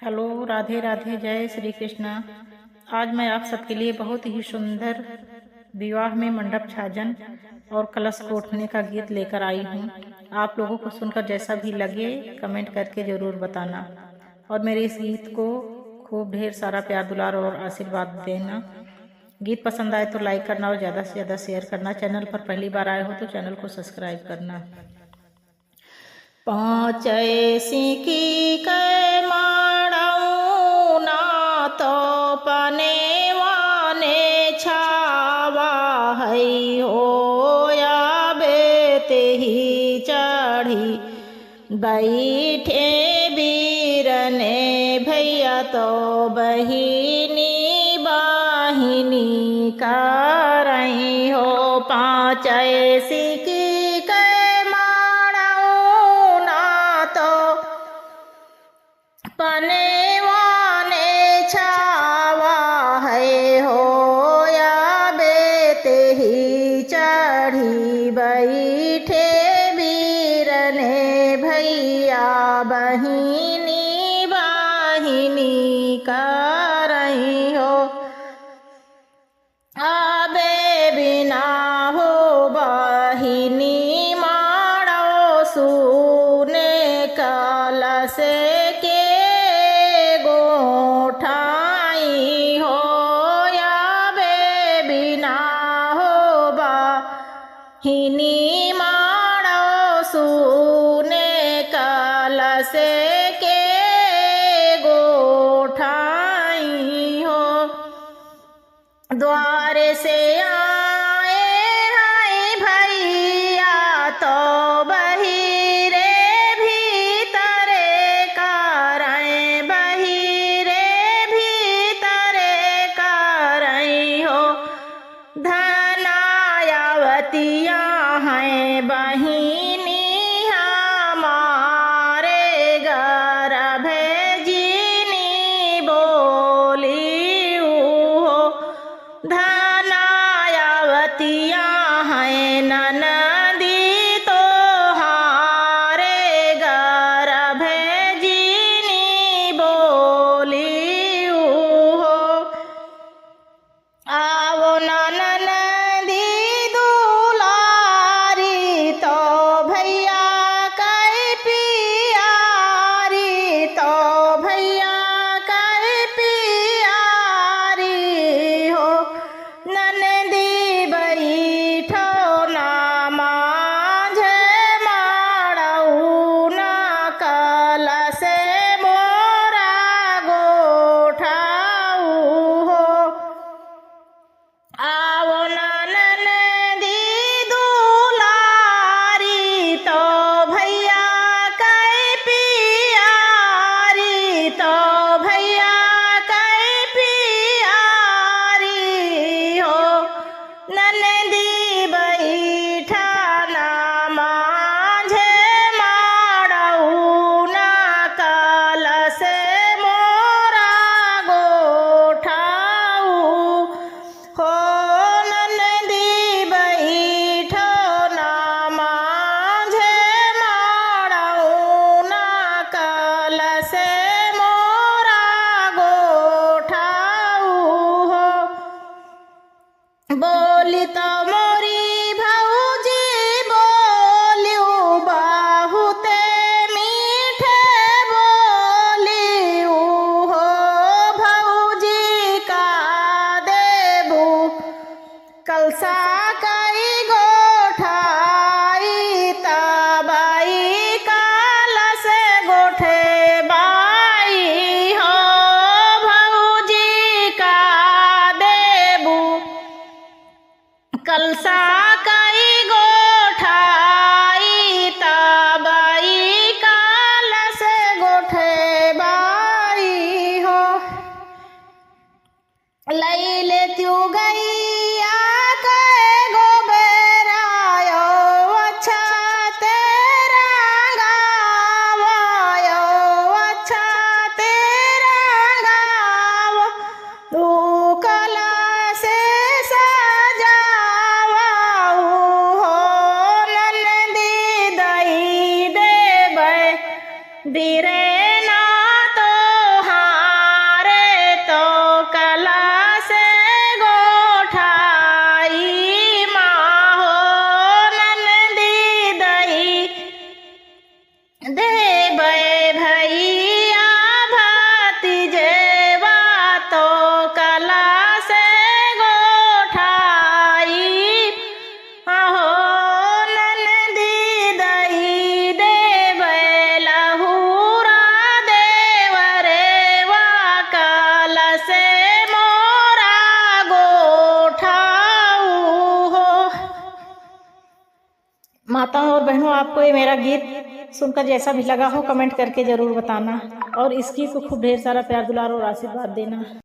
Hello, Radhe Radhe, जय श्री कृष्णा। आज मैं आप सबके लिए बहुत ही सुंदर विवाह में मंडप छाजन और कलश कोटने का गीत लेकर आई हूँ। आप लोगों को सुनकर जैसा भी लगे कमेंट करके ज़रूर बताना और मेरे इस गीत को खूब ढेर सारा प्यार दुलार और आशीर्वाद देना। गीत पसंद आए तो लाइक करना और ज़्यादा से ज़्यादा शेयर करना। चैनल पर पहली बार आए हो तो चैनल को सब्सक्राइब करना। पाँच सिकी कै माड़ऊ ना तो पने वाने छावा है हो या बेते ही चढ़ी बैठे बीरने भैया तो बहिनी बाहिनी करई हो। पाँच सिकी पने वाने छावा है हो या बेते ही चढ़ी बैठे बीरने भैया बहिनी बाहिनी करई हो। आबे बिना हो बहिनी माड़ो सुने कलश के हिनी माड़ो सुने कलश के गोठाई हो। द्वारे से आए हैं भैया तो बहिरे भीतरे करें बहिरे भीतरे करई हो। धनायावतिया हैं बहिनी हमारे गर्भ जीनी बोली हो। धनायावतिया हैं ननदी तो हारे गर्भ जीनी बोली हो। आवो ननदी दुलारी तो भैया कै पियारी तो भैया कै पियारी हो। ननदी बैठो ना माझे माड़ऊ ना कलश मोरा गोठाऊ हो। आवो ननदी दुलारी तो भैया कै पियारी तो भैया कै पियारी हो। ननदी बैठा ना माझे माड़ऊ ना कलश मोरा गोठाऊ हो। ननदी बैठो ना माझे माड़ऊ ना कलश मोरा गोठाऊ हो। बोली तो मोरी भौजी बोलियो बहुते मीठे बोलियो हो। भौजी का देबू कलसा कई गोठाई तबाई कलश गोठे बाई हो। भौजी का देबू कलसा कई गोठाई तबाई कलश गोठे बाई हो। लई ले त्यू गैया कै गोबरायो अच्छा तेरा गावायो अच्छा तेरा गाव। तू कलश सजावाऊ हो। ननदी दई देबै बीरे ना तो बहनों, आपको ये मेरा गीत सुनकर जैसा भी लगा हो कमेंट करके ज़रूर बताना और इस गीत को खूब ढेर सारा प्यार दुलार और आशीर्वाद देना।